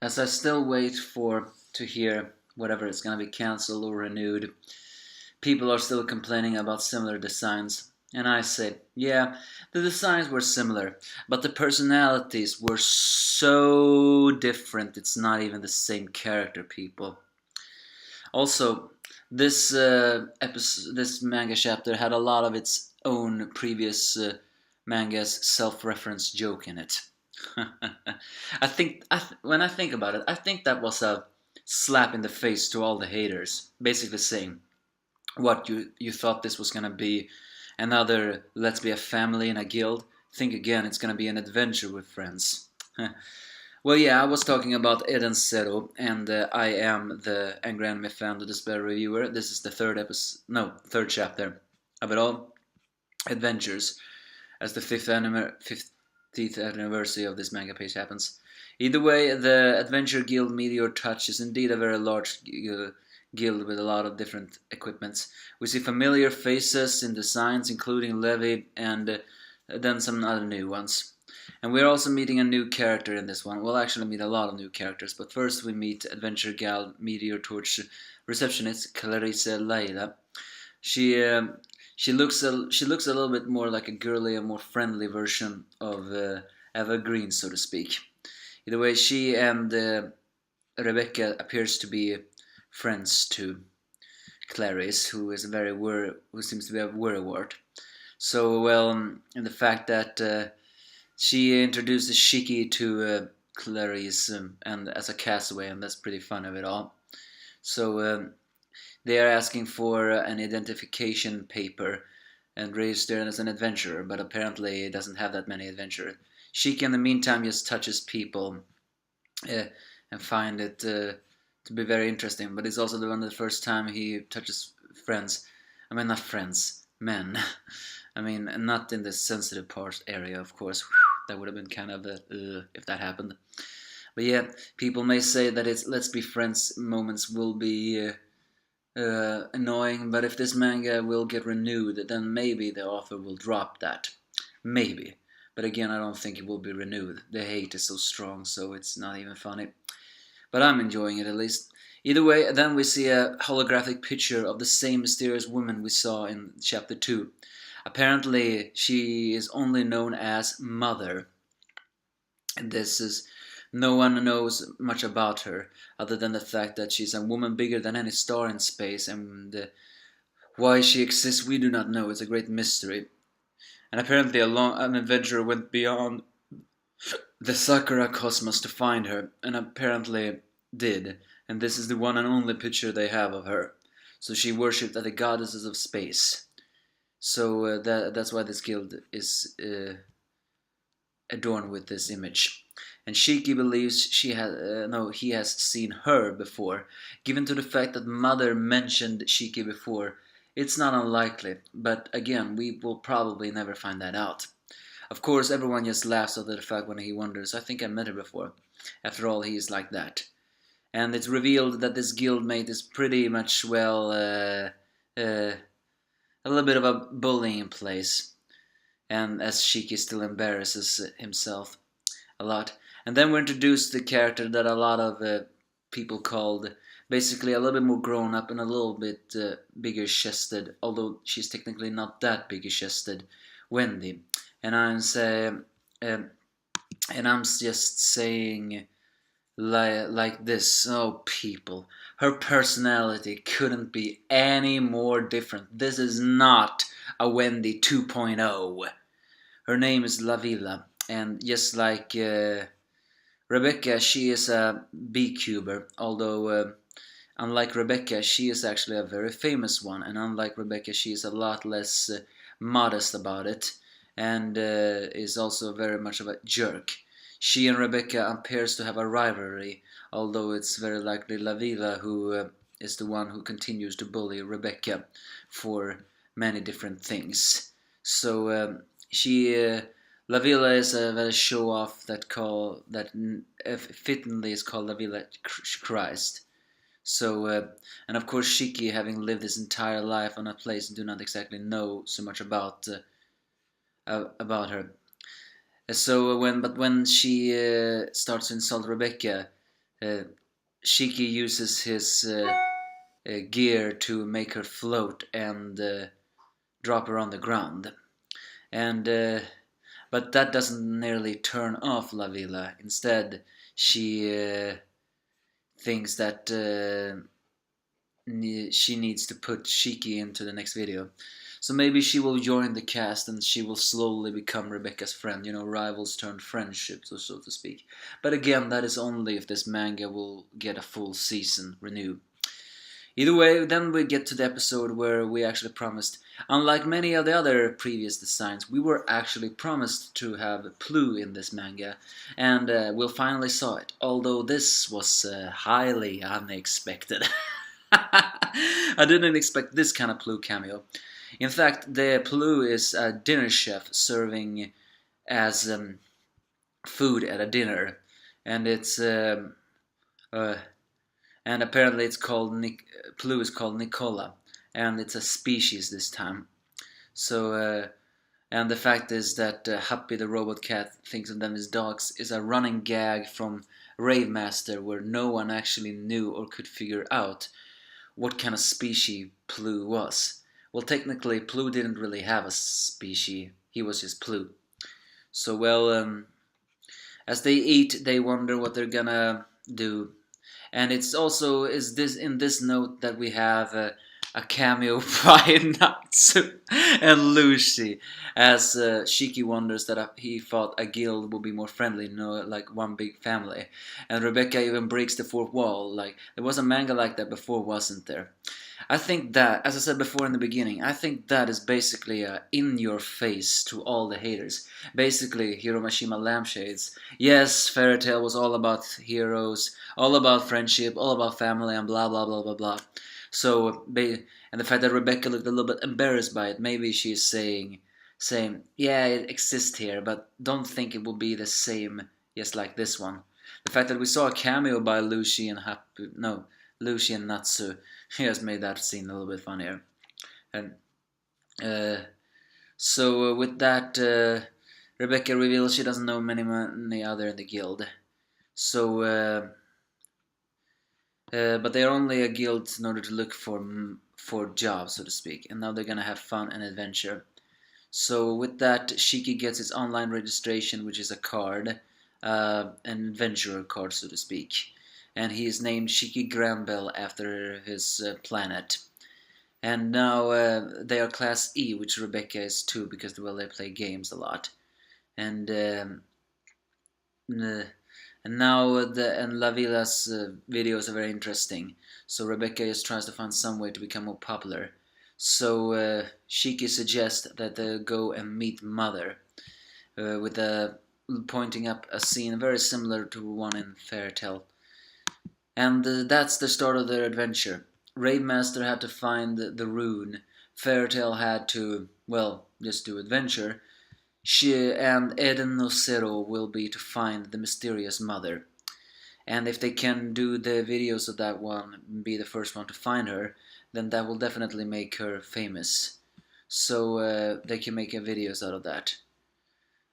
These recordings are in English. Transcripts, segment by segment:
as I still wait to hear whatever is going to be cancelled or renewed, people are still complaining about similar designs. And I say, yeah, the designs were similar, but the personalities were so different it's not even the same character, people. Also, this manga chapter had a lot of its own previous manga's self-reference joke in it. When I think about it, I think that was a slap in the face to all the haters, basically saying, "What, you thought this was gonna be another let's be a family in a guild? Think again, it's gonna be an adventure with friends." Well, yeah, I was talking about Eden Zero, and I am the Angry Anime Fan, the Despair Reviewer. This is the third chapter of it all. Adventures, as the 50th anniversary of this manga page happens. Either way, the Adventure Guild Meteor Touch is indeed a very large guild with a lot of different equipments. We see familiar faces in designs, including Levi, and then some other new ones. And we're also meeting a new character in this one. We'll actually meet a lot of new characters, but first we meet Adventure Gal Meteor Torch receptionist Clarissa Laila. She looks a little bit more like a girly and more friendly version of Eva Green, so to speak. Either way, she and Rebecca appears to be friends to Clarice, who seems to be a worrywart. So well, in the fact that she introduces Shiki to Clarice and as a castaway, and that's pretty fun of it all. So they are asking for an identification paper and registered as an adventurer, but apparently it doesn't have that many adventurers. Shiki, in the meantime, just touches people and find it to be very interesting. But it's also the first time he touches friends. I mean, not friends, men. I mean, not in the sensitive part area, of course. That would have been kind of if that happened. But yeah, people may say that it's let's be friends moments will be annoying, but if this manga will get renewed, then maybe the author will drop that. Maybe. But again, I don't think it will be renewed. The hate is so strong, so it's not even funny. But I'm enjoying it at least. Either way, then we see a holographic picture of the same mysterious woman we saw in chapter 2. Apparently, she is only known as Mother. And no one knows much about her, other than the fact that she's a woman bigger than any star in space, and why she exists we do not know. It's a great mystery. And apparently an adventurer went beyond the Sakura cosmos to find her, and apparently did. And this is the one and only picture they have of her. So she worshipped at the goddesses of space. So that's why this guild is adorned with this image. And Shiki believes he has seen her before. Given to the fact that Mother mentioned Shiki before, it's not unlikely, but again, we will probably never find that out. Of course, everyone just laughs at the fact when he wonders, I think I met her before. After all, he is like that. And it's revealed that this guildmate is pretty much, well, a little bit of a bullying place. And as Shiki still embarrasses himself a lot. And then we're introduced to the character that a lot of people called basically a little bit more grown up and a little bit bigger chested, although she's technically not that bigger chested, Wendy. And I'm just saying like this, oh people, her personality couldn't be any more different. This is not a Wendy 2.0. Her name is Lavilla, and just like Rebecca, she is a beekeeper, although unlike Rebecca, she is actually a very famous one, and unlike Rebecca, she is a lot less modest about it, and is also very much of a jerk. She and Rebecca appears to have a rivalry, although it's very likely Lavilla who is the one who continues to bully Rebecca for many different things. So Lavilla is a very show off that fittingly is called Lavilla Christ. So and of course Shiki, having lived his entire life on a place, do not exactly know so much about her. So when she starts to insult Rebecca, uh, Shiki uses his gear to make her float and drop her on the ground. And but that doesn't nearly turn off La Villa. Instead, she thinks that she needs to put Shiki into the next video. So maybe she will join the cast and she will slowly become Rebecca's friend, rivals turned friendships, so to speak. But again, that is only if this manga will get a full season renewed. Either way, then we get to the episode where we actually promised, unlike many of the other previous designs, we were actually promised to have Plu in this manga, and we finally saw it, although this was highly unexpected. I didn't expect this kind of Plu cameo. In fact, the Plu is a dinner chef serving as food at a dinner, and it's and apparently it's called Plu is called Nicola, and it's a species this time. So and the fact is that Happy the robot cat thinks of them as dogs is a running gag from Rave Master, where no one actually knew or could figure out what kind of species Plu was. Well, technically, Plu didn't really have a species. He was just Plu. So, well, as they eat, they wonder what they're gonna do. And it's also is this in this note that we have a cameo by Natsu and Lucy, as Shiki wonders that he thought a guild would be more friendly, like one big family. And Rebecca even breaks the fourth wall. Like, there was a manga like that before, wasn't there? I think that, as I said before in the beginning, I think that is basically in your face to all the haters. Basically, Hiromashima lampshades. Yes, Fairy Tail was all about heroes, all about friendship, all about family, and blah blah blah blah blah. So, and the fact that Rebecca looked a little bit embarrassed by it, maybe she's saying, yeah, it exists here, but don't think it will be the same, just like this one. The fact that we saw a cameo by Lucy and Natsu, he has made that scene a little bit funnier. And so with that, Rebecca reveals she doesn't know many other in the guild. So, but they're only a guild in order to look for jobs, so to speak. And now they're gonna have fun and adventure. So with that, Shiki gets his online registration, which is a card, an adventurer card, so to speak. And he is named Shiki Granbell after his planet. And now they are Class E, which Rebecca is too, because they play games a lot. And now La Villa's videos are very interesting. So Rebecca just tries to find some way to become more popular. So Shiki suggests that they go and meet Mother, with pointing up a scene very similar to one in Fairy Tail. And that's the start of their adventure. Rave Master had to find the rune. Fairy Tail had to, well, just do adventure. And Eden no Zero will be to find the mysterious mother. And if they can do the videos of that one, be the first one to find her, then that will definitely make her famous. So they can make videos out of that.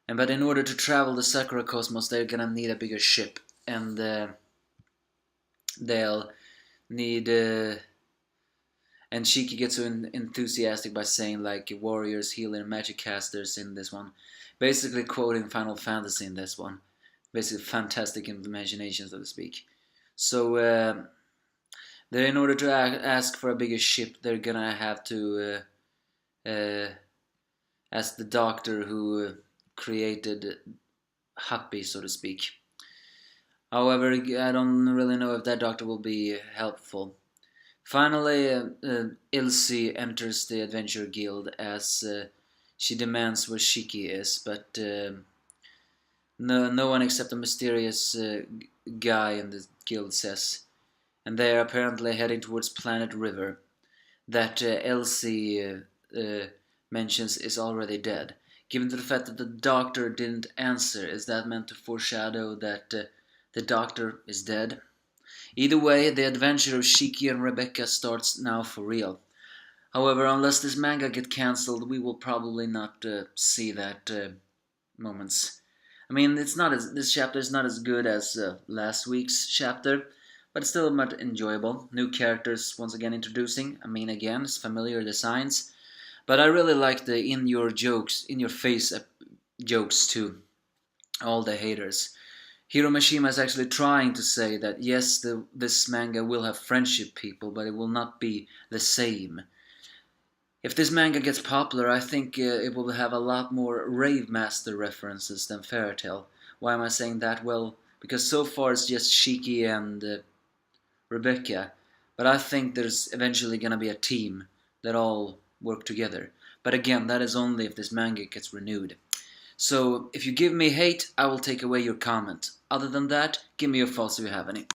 But in order to travel the Sakura Cosmos, they're gonna need a bigger ship. And they'll need... and Shiki gets so enthusiastic by saying, like, warriors, healer, and magic casters in this one. Basically quoting Final Fantasy in this one. Basically fantastic imagination, so to speak. So, in order to ask for a bigger ship, they're gonna have to ask the doctor who created Happy, so to speak. However, I don't really know if that doctor will be helpful. Finally, Ilse enters the Adventure Guild as she demands where Shiki is, but no one except a mysterious guy in the guild says. And they are apparently heading towards Planet River, that Elsie mentions is already dead. Given the fact that the doctor didn't answer, is that meant to foreshadow that the doctor is dead? Either way, the adventure of Shiki and Rebecca starts now for real. However, unless this manga gets cancelled, we will probably not see that moments. I mean, it's not as this chapter is not as good as last week's chapter, but it's still much enjoyable. New characters once again introducing. I mean, again, it's familiar designs, but I really like the in your face jokes too. All the haters. Hiro Mashima is actually trying to say that yes, this manga will have friendship people, but it will not be the same. If this manga gets popular, I think it will have a lot more Rave Master references than Fairy Tail. Why am I saying that? Well, because so far it's just Shiki and Rebecca, but I think there's eventually gonna be a team that all work together. But again, that is only if this manga gets renewed. So if you give me hate, I will take away your comment. Other than that, give me your thoughts if you have any.